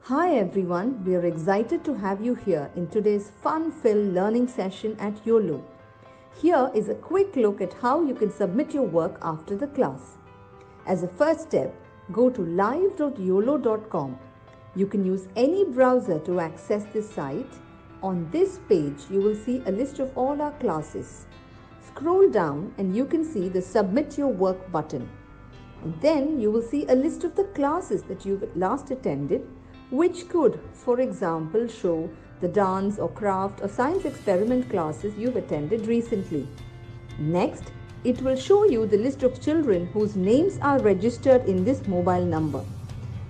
Hi everyone, we are excited to have you here in today's fun-filled learning session at Uolo. Here is a quick look at how you can submit your work after the class. As a first step, go to live.uolo.com. You can use any browser to access this site. On this page, you will see a list of all our classes. Scroll down and you can see the Submit Your Work button. And then you will see a list of the classes that you've last attended, which could, for example, show the dance or craft or science experiment classes you've attended recently. Next, it will show you the list of children whose names are registered in this mobile number.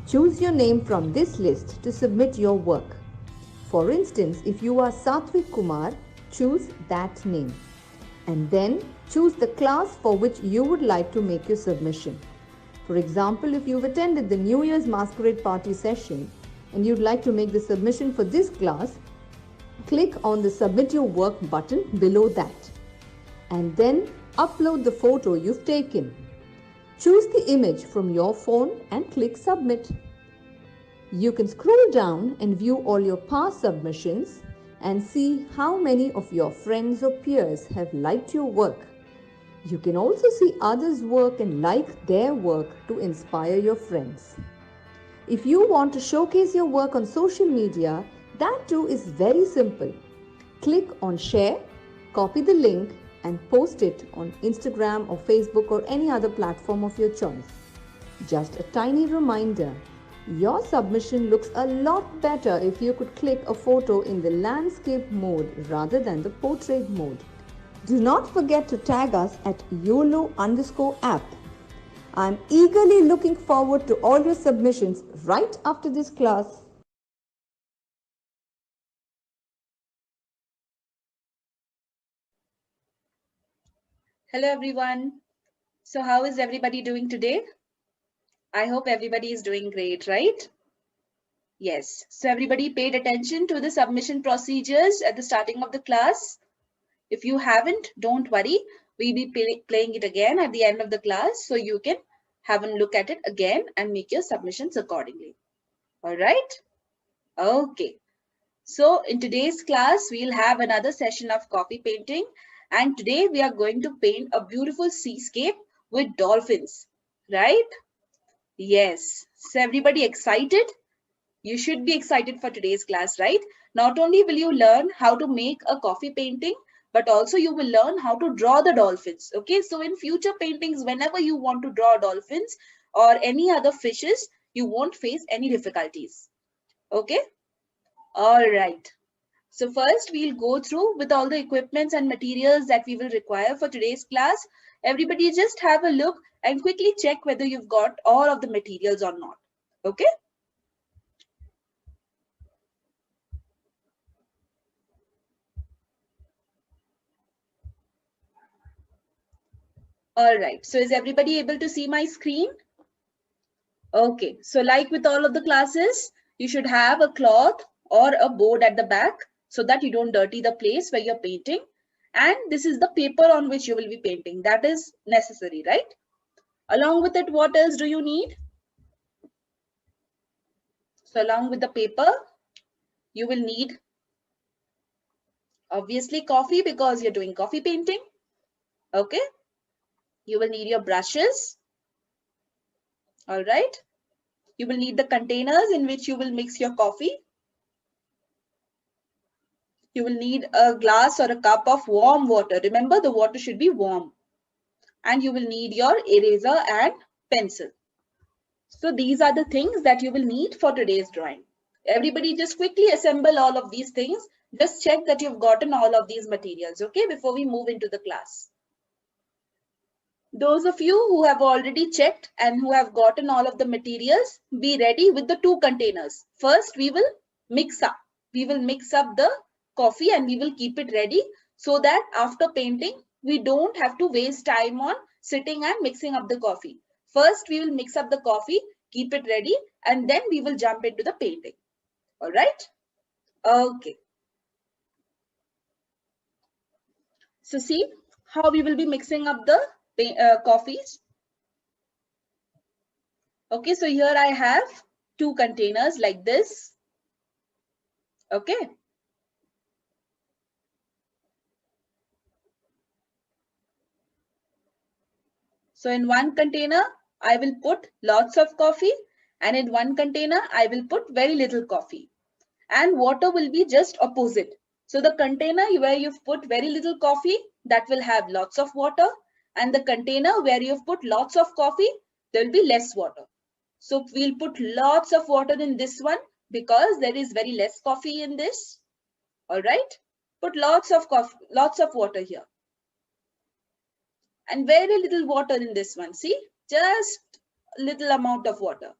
Choose your name from this list to submit your work. For instance, if you are Satvik Kumar, choose that name. And then choose the class for which you would like to make your submission. For example, if you've attended the New Year's Masquerade Party session and you'd like to make the submission for this class, click on the Submit Your Work button below that. And then upload the photo you've taken. Choose the image from your phone and click Submit. You can scroll down and view all your past submissions and see how many of your friends or peers have liked your work. You can also see others' work and like their work to inspire your friends. If you want to showcase your work on social media, that too is very simple. Click on Share, copy the link and post it on Instagram or Facebook or any other platform of your choice. Just a tiny reminder, your submission looks a lot better if you could click a photo in the landscape mode rather than the portrait mode. Do not forget to tag us at YOLO_app. I'm eagerly looking forward to all your submissions right after this class. Hello everyone. So how is everybody doing today? I hope everybody is doing great, right? Yes. So everybody paid attention to the submission procedures at the starting of the class. If you haven't, don't worry. We'll be playing it again at the end of the class so you can have a look at it again and make your submissions accordingly. All right? Okay. So in today's class, we'll have another session of coffee painting. And today we are going to paint a beautiful seascape with dolphins, right? Yes. So everybody excited? You should be excited for today's class, right? Not only will you learn how to make a coffee painting, but also you will learn how to draw the dolphins. Okay, so in future paintings, whenever you want to draw dolphins or any other fishes, you won't face any difficulties. Okay, all right. So first we'll go through with all the equipments and materials that we will require for today's class. Everybody just have a look and quickly check whether you've got all of the materials or not. Okay. All right. So is everybody able to see my screen? Okay. So like with all of the classes, you should have a cloth or a board at the back so that you don't dirty the place where you're painting. And this is the paper on which you will be painting. That is necessary, right? Along with it, what else do you need? So along with the paper, you will need obviously coffee because you're doing coffee painting. Okay. You will need your brushes. All right. You will need the containers in which you will mix your coffee. You will need a glass or a cup of warm water. Remember, the water should be warm. And you will need your eraser and pencil. So these are the things that you will need for today's drawing. Everybody just quickly assemble all of these things. Just check that you've gotten all of these materials, okay, before we move into the class. Those of you who have already checked and who have gotten all of the materials, be ready with the two containers. First, we will mix up. We will mix up the coffee and we will keep it ready so that after painting, we don't have to waste time on sitting and mixing up the coffee. First, we will mix up the coffee, keep it ready, and then we will jump into the painting. All right? Okay. So see how we will be mixing up the coffees. Okay, so here I have two containers like this. Okay. So in one container, I will put lots of coffee, and in one container, I will put very little coffee. And water will be just opposite. So the container where you've put very little coffee, that will have lots of water. And the container where you've put lots of coffee, there will be less water. So we'll put lots of water in this one because there is very less coffee in this. All right. Put lots of coffee, lots of water here. And very little water in this one. See, just little amount of water.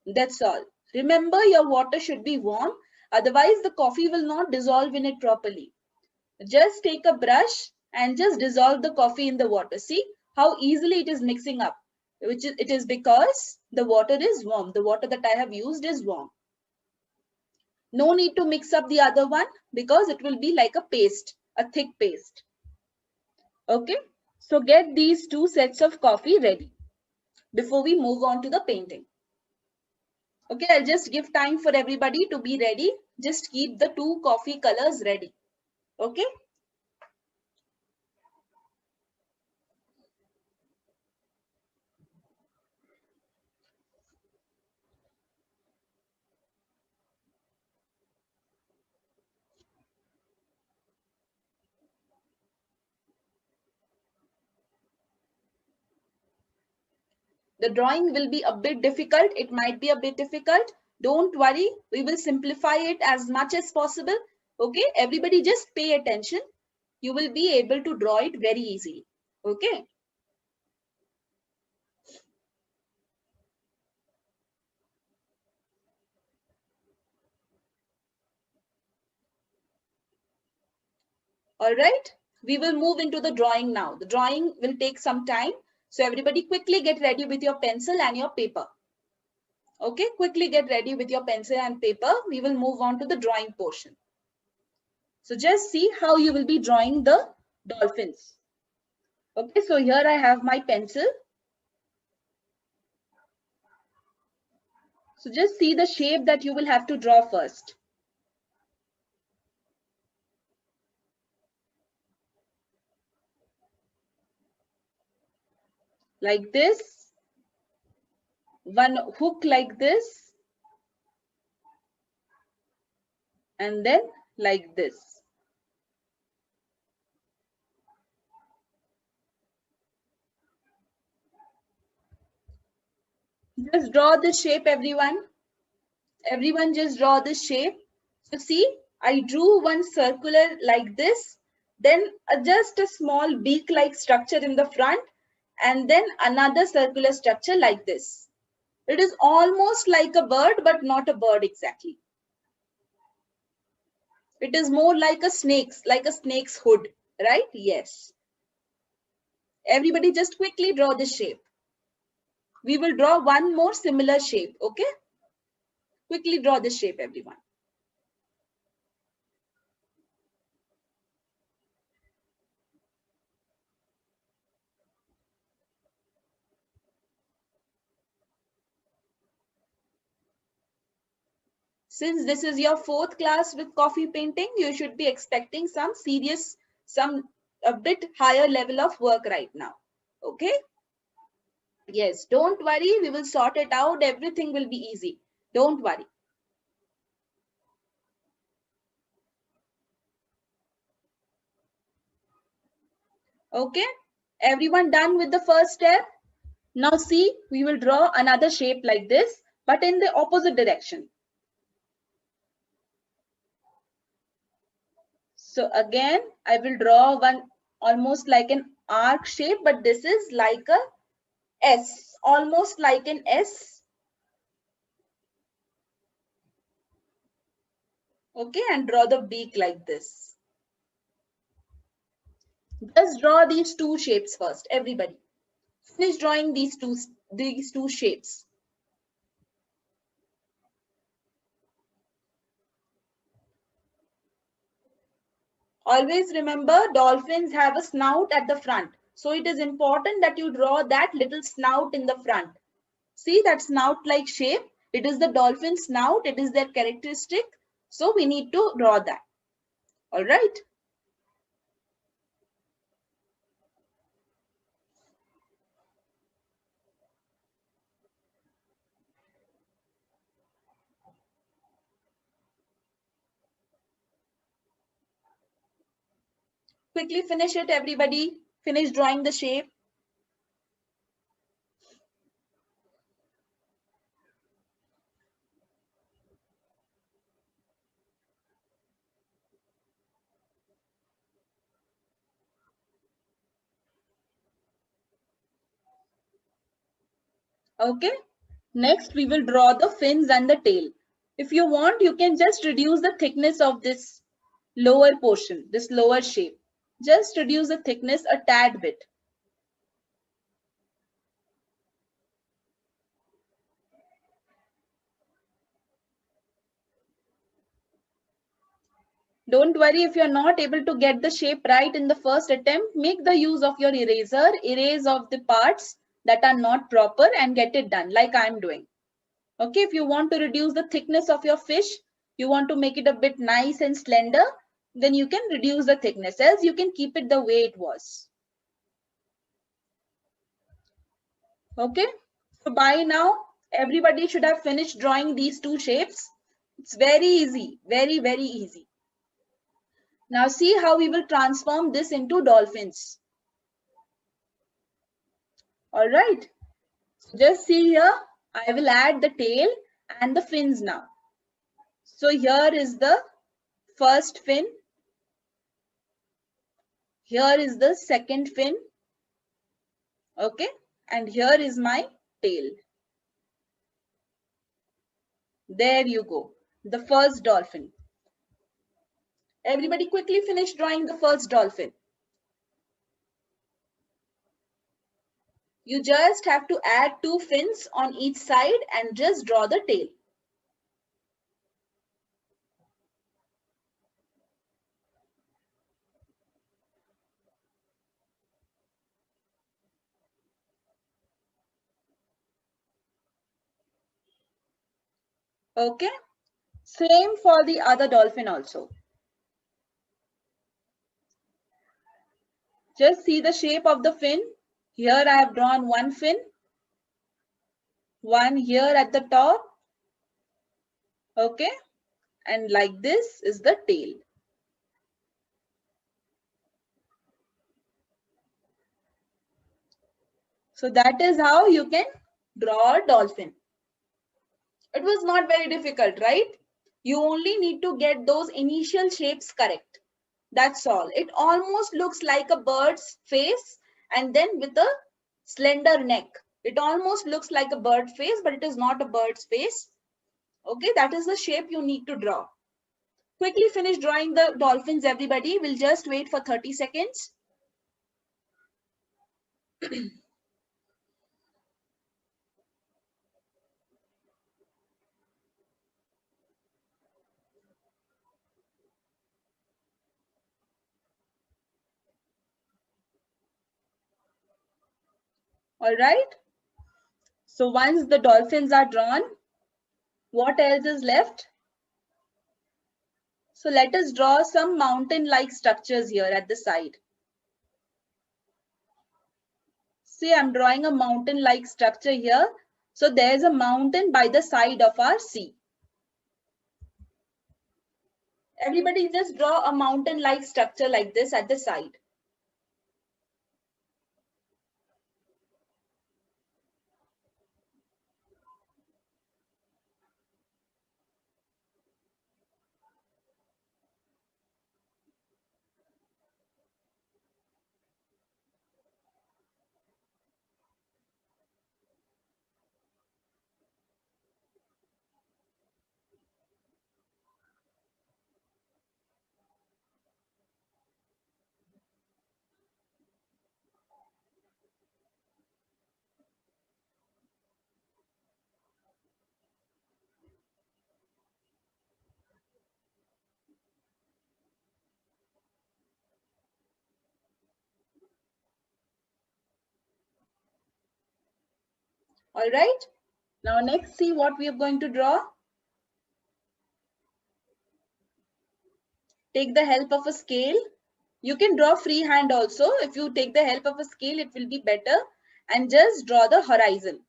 That's all. Remember, your water should be warm. Otherwise, the coffee will not dissolve in it properly. Just take a brush and just dissolve the coffee in the water. See how easily it is mixing up. It is because the water is warm. The water that I have used is warm. No need to mix up the other one because it will be like a paste, a thick paste. Okay. So get these two sets of coffee ready before we move on to the painting. Okay, I'll just give time for everybody to be ready. Just keep the two coffee colors ready. Okay. The drawing will be a bit difficult. It might be a bit difficult. Don't worry. We will simplify it as much as possible. Okay. Everybody just pay attention. You will be able to draw it very easily. Okay. All right. We will move into the drawing now. The drawing will take some time. So everybody quickly get ready with your pencil and your paper. Okay, quickly get ready with your pencil and paper. We will move on to the drawing portion. So just see how you will be drawing the dolphins. Okay, so here I have my pencil. So just see the shape that you will have to draw first. Like this. One hook like this. And then like this. Just draw this shape, everyone. Everyone just draw this shape. So see, I drew one circular like this, then just a small beak-like structure in the front, and then another circular structure like this. It is almost like a bird, but not a bird exactly. It is more like a snake's hood, right? Yes. Everybody just quickly draw this shape. We will draw one more similar shape, okay? Quickly draw this shape, everyone. Since this is your fourth class with coffee painting, you should be expecting some a bit higher level of work right now. Okay? Yes, don't worry. We will sort it out. Everything will be easy. Don't worry. Okay? Everyone done with the first step? Now see, we will draw another shape like this, but in the opposite direction. So again, I will draw one almost like an arc shape, but this is like a S, almost like an S. Okay, and draw the beak like this. Just draw these two shapes first, everybody. Finish drawing these two shapes. Always remember, dolphins have a snout at the front. So it is important that you draw that little snout in the front. See that snout-like shape? It is the dolphin snout. It is their characteristic. So we need to draw that. All right. Quickly finish it, everybody. Finish drawing the shape. Okay. Next, we will draw the fins and the tail. If you want, you can just reduce the thickness of this lower portion, this lower shape. Just reduce the thickness a tad bit. Don't worry if you're not able to get the shape right in the first attempt. Make the use of your eraser, erase off the parts that are not proper and get it done like I'm doing. Okay, if you want to reduce the thickness of your fish, you want to make it a bit nice and slender, then you can reduce the thickness, else you can keep it the way it was. Okay, so by now, everybody should have finished drawing these two shapes. It's very easy, very, very easy. Now see how we will transform this into dolphins. All right, so just see here, I will add the tail and the fins now. So here is the first fin. Here is the second fin. Okay, and here is my tail. There you go, the first dolphin. Everybody quickly finish drawing the first dolphin. You just have to add two fins on each side and just draw the tail. Okay, same for the other dolphin also. Just see the shape of the fin. Here I have drawn one fin, one here at the top. Okay, and like this is the tail. So that is how you can draw a dolphin. It was not very difficult, right? You only need to get those initial shapes correct. That's all. It almost looks like a bird's face and then with a slender neck. It almost looks like a bird face, but it is not a bird's face. Okay, that is the shape you need to draw. Quickly finish drawing the dolphins, everybody. We'll just wait for 30 seconds. All right. So once the dolphins are drawn, what else is left? So let us draw some mountain-like structures here at the side. See, I'm drawing a mountain-like structure here. So there's a mountain by the side of our sea. Everybody just draw a mountain-like structure like this at the side. All right. Now next, see what we are going to draw. Take the help of a scale. You can draw freehand also. If you take the help of a scale, it will be better. And just draw the horizon.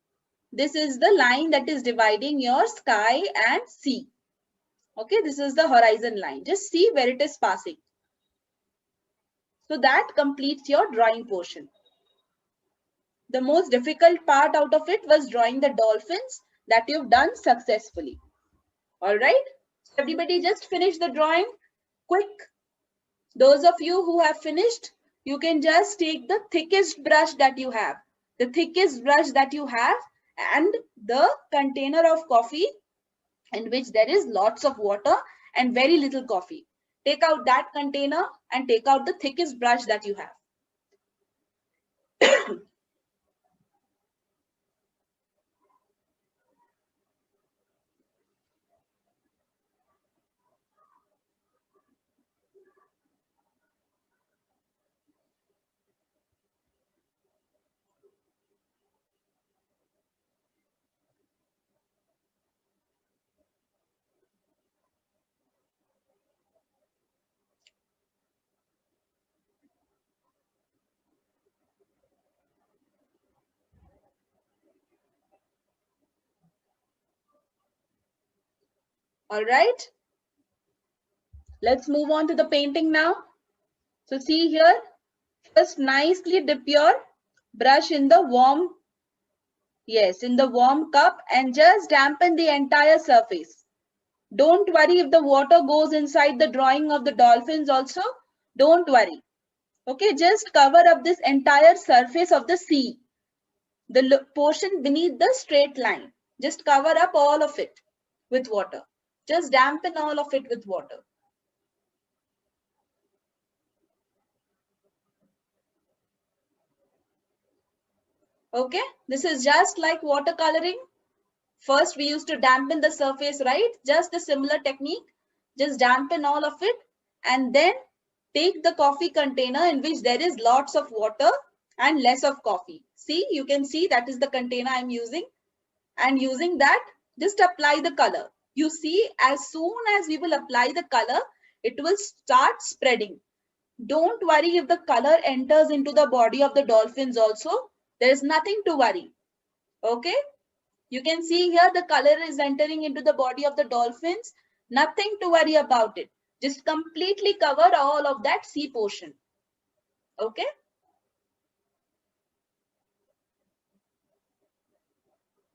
This is the line that is dividing your sky and sea. Okay, this is the horizon line. Just see where it is passing. So that completes your drawing portion. The most difficult part out of it was drawing the dolphins that you've done successfully. All right. So everybody just finish the drawing quick. Those of you who have finished, you can just take the thickest brush that you have. The thickest brush that you have and the container of coffee in which there is lots of water and very little coffee. Take out that container and take out the thickest brush that you have. All right. Let's move on to the painting now. So see here, first nicely dip your brush in the warm, yes, in the warm cup and just dampen the entire surface. Don't worry if the water goes inside the drawing of the dolphins also. Don't worry. Okay, just cover up this entire surface of the sea. The portion beneath the straight line. Just cover up all of it with water. Just dampen all of it with water. Okay, this is just like watercoloring. First, we used to dampen the surface, right? Just the similar technique. Just dampen all of it and then take the coffee container in which there is lots of water and less of coffee. See, you can see that is the container I'm using. And using that, just apply the color. You see, as soon as we will apply the color, it will start spreading. Don't worry if the color enters into the body of the dolphins also. There is nothing to worry. Okay. You can see here the color is entering into the body of the dolphins. Nothing to worry about it. Just completely cover all of that sea portion. Okay.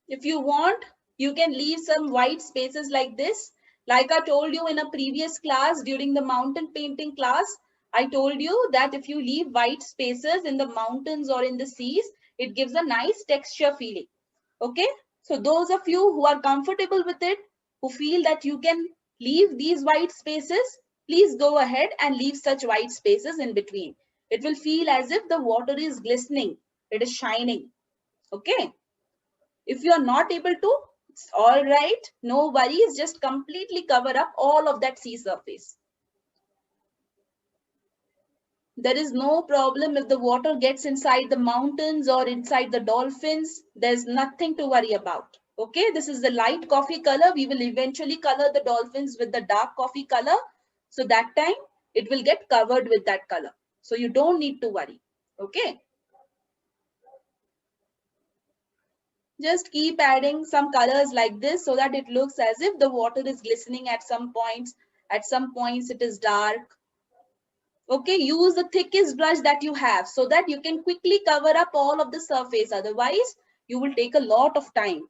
If you want, you can leave some white spaces like this. Like I told you in a previous class during the mountain painting class, I told you that if you leave white spaces in the mountains or in the seas, it gives a nice texture feeling. Okay. So those of you who are comfortable with it, who feel that you can leave these white spaces, please go ahead and leave such white spaces in between. It will feel as if the water is glistening. It is shining. Okay. If you are not able to, it's all right. No worries. Just completely cover up all of that sea surface. There is no problem if the water gets inside the mountains or inside the dolphins. There's nothing to worry about. Okay, this is the light coffee color. We will eventually color the dolphins with the dark coffee color. So that time it will get covered with that color. So you don't need to worry. Okay. Just keep adding some colors like this so that it looks as if the water is glistening at some points. At some points it is dark. Okay, use the thickest brush that you have so that you can quickly cover up all of the surface. Otherwise, you will take a lot of time.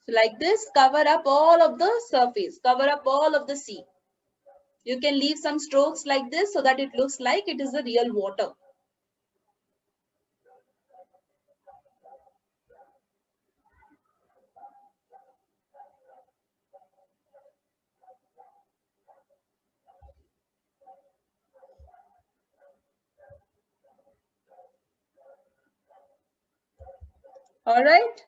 So like this, cover up all of the surface, cover up all of the sea. You can leave some strokes like this so that it looks like it is the real water. All right.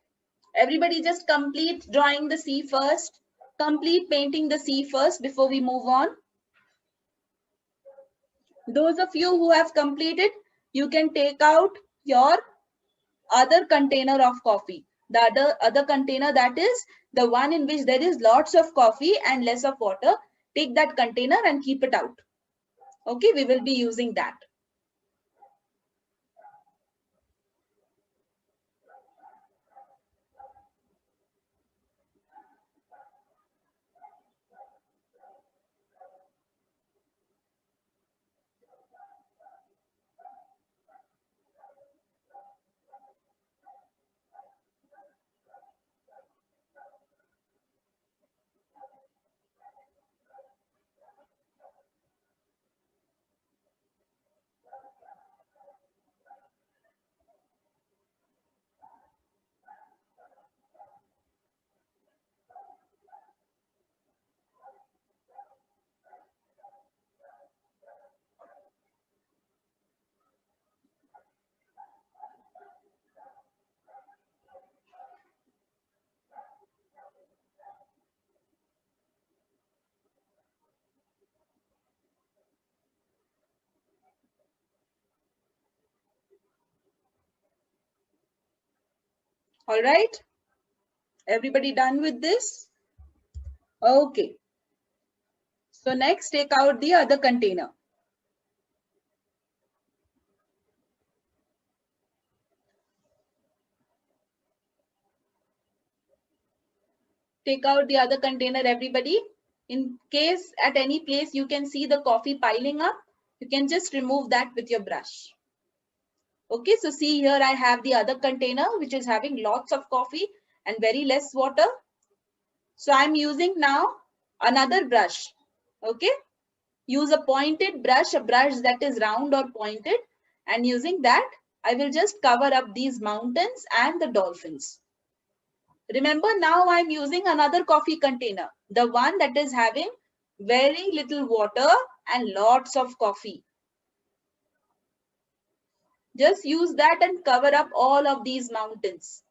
Everybody just complete drawing the sea first. Complete painting the sea first before we move on. Those of you who have completed, you can take out your other container of coffee. The other container, that is the one in which there is lots of coffee and less of water. Take that container and keep it out. Okay, we will be using that. All right. Everybody done with this? Okay. So next, take out the other container. Take out the other container, everybody. In case at any place you can see the coffee piling up, you can just remove that with your brush. Okay, so see here I have the other container which is having lots of coffee and very less water. So I'm using now another brush. Okay, use a pointed brush, a brush that is round or pointed, and using that I will just cover up these mountains and the dolphins. Remember, now I'm using another coffee container, the one that is having very little water and lots of coffee. Just use that and cover up all of these mountains.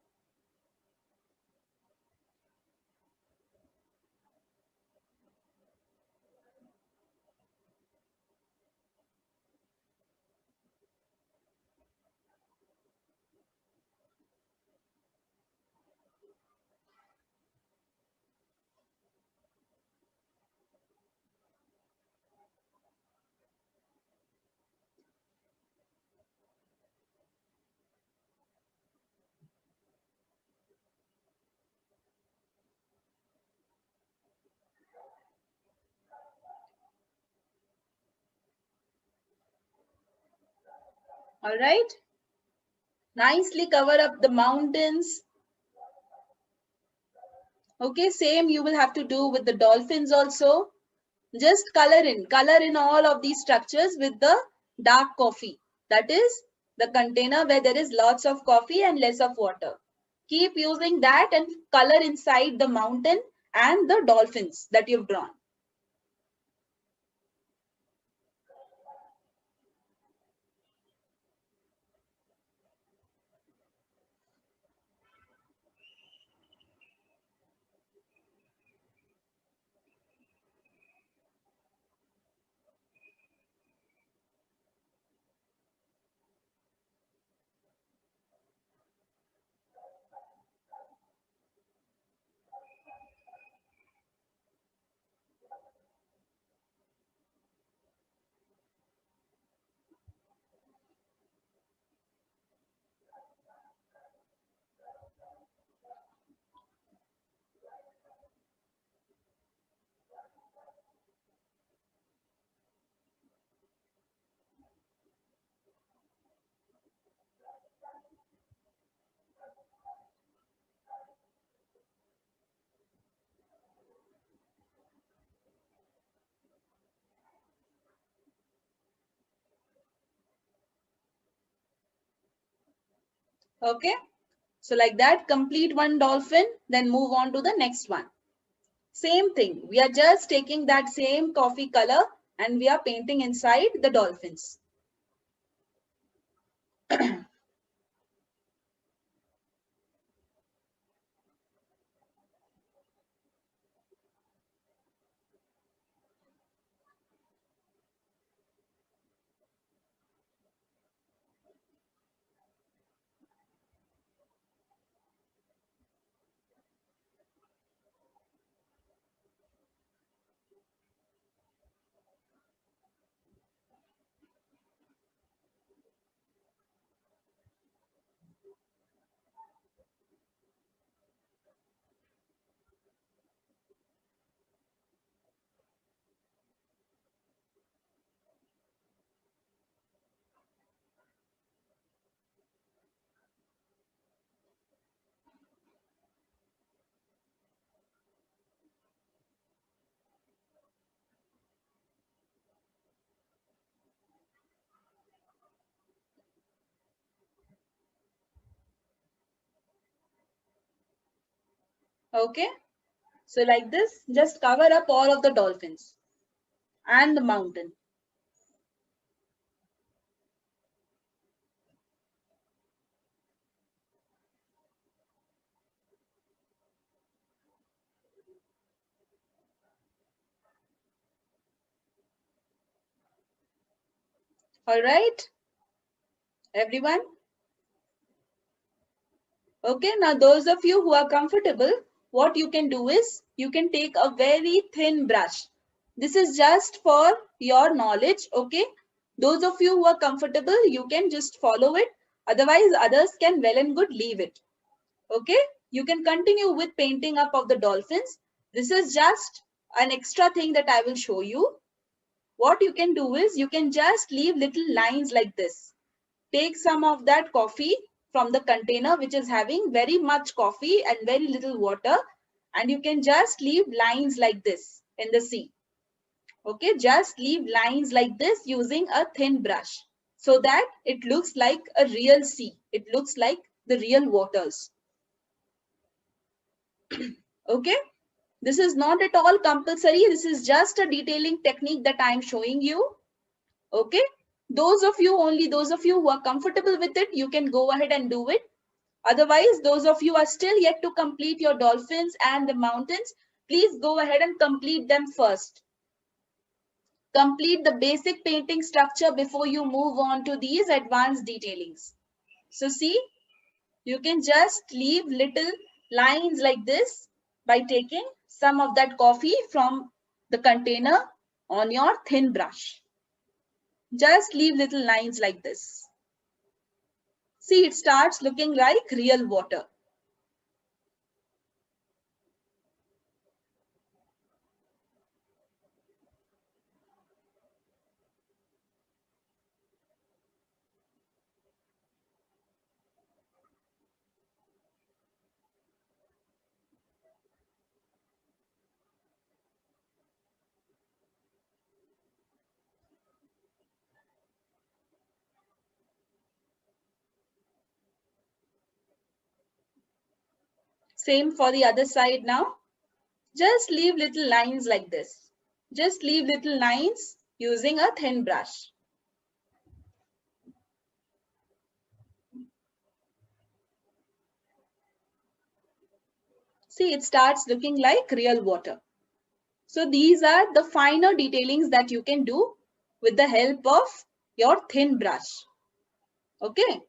All right. Nicely cover up the mountains. Okay, same you will have to do with the dolphins also. Just color in all of these structures with the dark coffee. That is the container where there is lots of coffee and less of water. Keep using that and color inside the mountain and the dolphins that you've drawn. Okay. So like that, complete one dolphin, then move on to the next one. Same thing. We are just taking that same coffee color and we are painting inside the dolphins. Okay. So like this, just cover up all of the dolphins and the mountain. All right, everyone. Okay, now those of you who are comfortable, what you can do is you can take a very thin brush. This is just for your knowledge, okay? Those of you who are comfortable, you can just follow it. Otherwise, others can well and good leave it. Okay, you can continue with painting up of the dolphins. This is just an extra thing that I will show you. What you can do is you can just leave little lines like this. Take some of that coffee from the container which is having very much coffee and very little water, and you can just leave lines like this in the sea. Okay, just leave lines like this using a thin brush so that it looks like a real sea. It looks like the real waters. Okay, this is not at all compulsory. This is just a detailing technique that I am showing you. Okay, those of you, only those of you who are comfortable with it, you can go ahead and do it. Otherwise, those of you are still yet to complete your dolphins and the mountains, please go ahead and complete them first. Complete the basic painting structure before you move on to these advanced detailings. So see, you can just leave little lines like this by taking some of that coffee from the container on your thin brush. Just leave little lines like this. See, it starts looking like real water. Same for the other side now. Just leave little lines like this. Just leave little lines using a thin brush. See, it starts looking like real water. So these are the finer detailings that you can do with the help of your thin brush. Okay.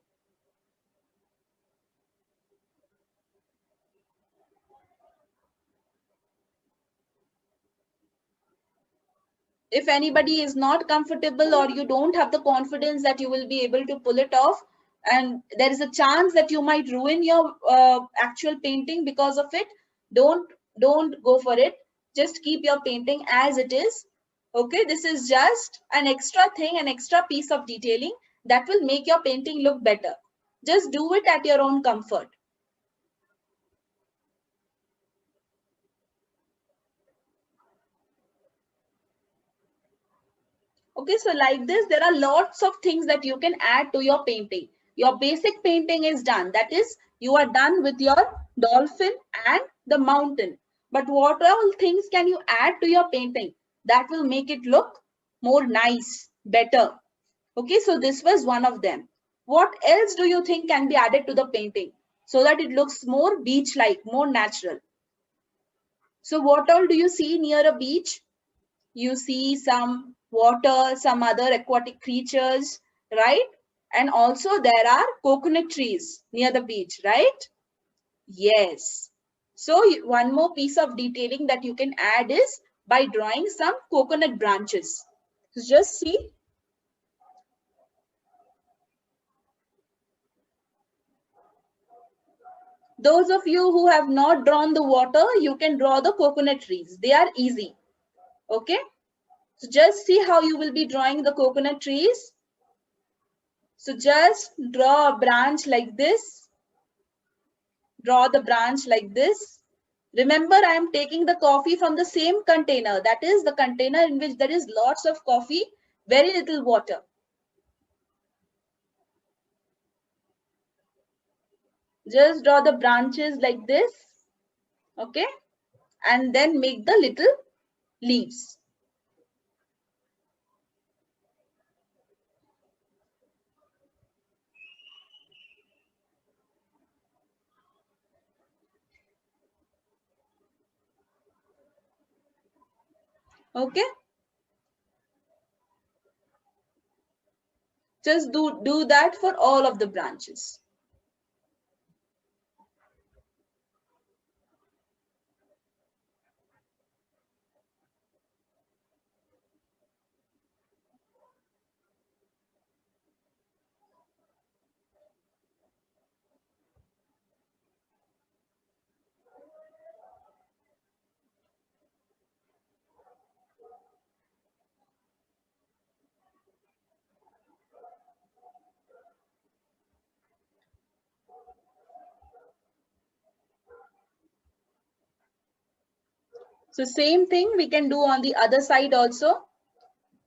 If anybody is not comfortable or you don't have the confidence that you will be able to pull it off, and there is a chance that you might ruin your actual painting because of it, don't go for it. Just keep your painting as it is. Okay, this is just an extra thing, an extra piece of detailing that will make your painting look better. Just do it at your own comfort. Okay, so like this, there are lots of things that you can add to your painting. Your basic painting is done. That is, you are done with your dolphin and the mountain. But what all things can you add to your painting that will make it look more nice, better? Okay, so this was one of them. What else do you think can be added to the painting so that it looks more beach-like, more natural? So what all do you see near a beach? You see some water, some other aquatic creatures, right? And also there are coconut trees near the beach, right? Yes. So one more piece of detailing that you can add is by drawing some coconut branches. So just see, those of you who have not drawn the water, you can draw the coconut trees. They are easy. Okay. So just see how you will be drawing the coconut trees. So just draw a branch like this. Draw the branch like this. Remember, I am taking the coffee from the same container. That is the container in which there is lots of coffee, very little water. Just draw the branches like this. Okay, and then make the little leaves. Okay, just do that for all of the branches. So same thing we can do on the other side also.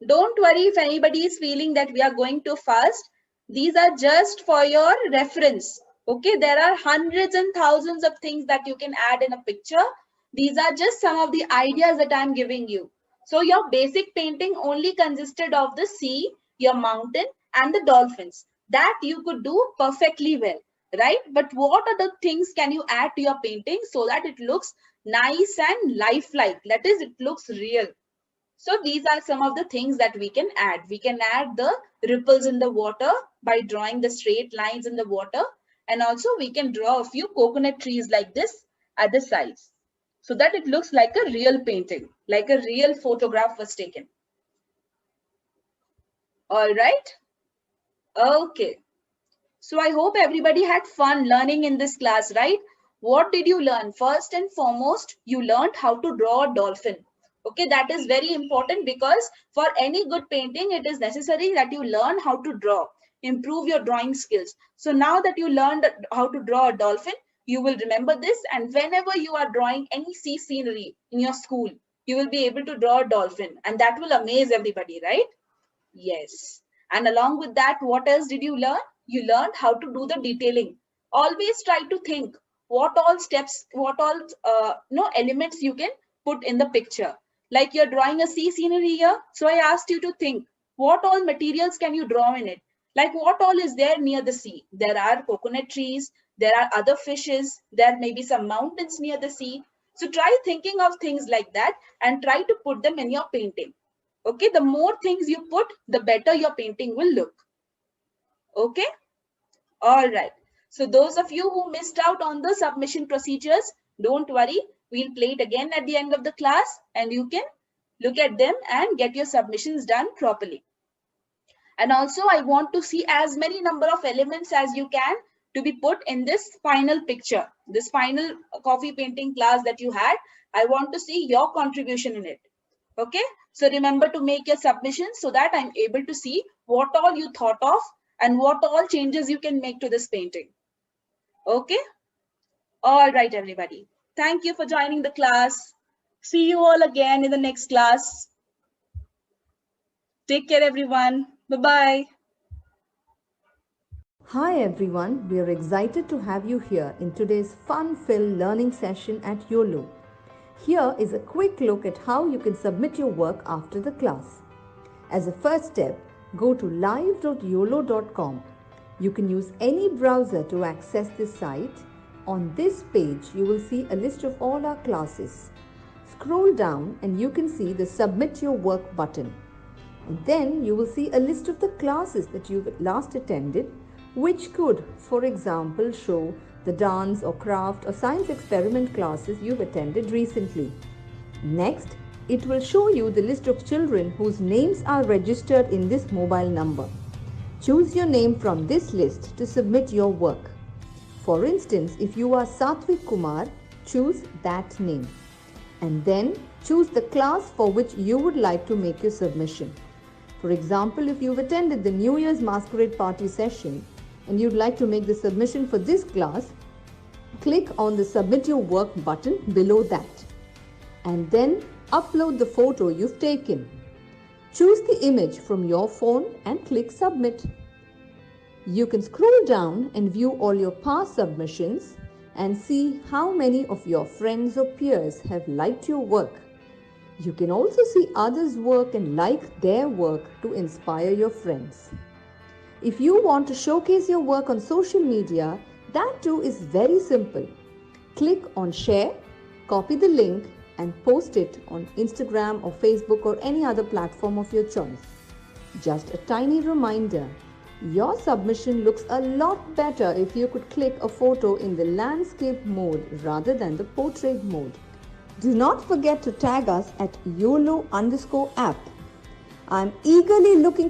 Don't worry if anybody is feeling that we are going too fast. These are just for your reference. Okay, there are hundreds and thousands of things that you can add in a picture. These are just some of the ideas that I'm giving you. So your basic painting only consisted of the sea, your mountain, and the dolphins. That you could do perfectly well, right? But what other things can you add to your painting so that it looks nice and lifelike? That is, it looks real. So these are some of the things that we can add. We can add the ripples in the water by drawing the straight lines in the water. And also we can draw a few coconut trees like this at the sides so that it looks like a real painting, like a real photograph was taken. All right. Okay. So I hope everybody had fun learning in this class, right? What did you learn? First and foremost, you learned how to draw a dolphin. Okay, that is very important because for any good painting, it is necessary that you learn how to draw, improve your drawing skills. So now that you learned how to draw a dolphin, you will remember this, and whenever you are drawing any sea scenery in your school, you will be able to draw a dolphin, and that will amaze everybody, right? Yes. And along with that, what else did you learn? You learned how to do the detailing. Always try to think what all steps, what all elements you can put in the picture. Like you're drawing a sea scenery here. So I asked you to think what all materials can you draw in it? Like what all is there near the sea? There are coconut trees, there are other fishes, there may be some mountains near the sea. So try thinking of things like that and try to put them in your painting. Okay, the more things you put, the better your painting will look. Okay, all right. So those of you who missed out on the submission procedures, don't worry. We'll play it again at the end of the class and you can look at them and get your submissions done properly. And also I want to see as many number of elements as you can to be put in this final picture, this final coffee painting class that you had. I want to see your contribution in it. Okay, so remember to make your submissions so that I'm able to see what all you thought of and what all changes you can make to this painting. Okay, all right, everybody. Thank you for joining the class. See you all again in the next class. Take care, everyone. Bye-bye. Hi everyone, we are excited to have you here in today's fun-filled learning session at Uolo. Here is a quick look at how you can submit your work after the class. As a first step, go to live.uolo.com. You can use any browser to access this site. On this page, you will see a list of all our classes. Scroll down and you can see the Submit Your Work button. And then you will see a list of the classes that you've last attended, which could, for example, show the dance or craft or science experiment classes you've attended recently. Next, it will show you the list of children whose names are registered in this mobile number. Choose your name from this list to submit your work. For instance, if you are Satvik Kumar, choose that name. And then choose the class for which you would like to make your submission. For example, if you've attended the New Year's Masquerade Party session and you'd like to make the submission for this class, click on the Submit Your Work button below that. And then upload the photo you've taken. Choose the image from your phone and click Submit. You can scroll down and view all your past submissions and see how many of your friends or peers have liked your work. You can also see others' work and like their work to inspire your friends. If you want to showcase your work on social media, that too is very simple. Click on share, copy the link, and post it on Instagram or Facebook or any other platform of your choice. Just a tiny reminder, your submission looks a lot better if you could click a photo in the landscape mode rather than the portrait mode. Do not forget to tag us at YOLO_app. I'm eagerly looking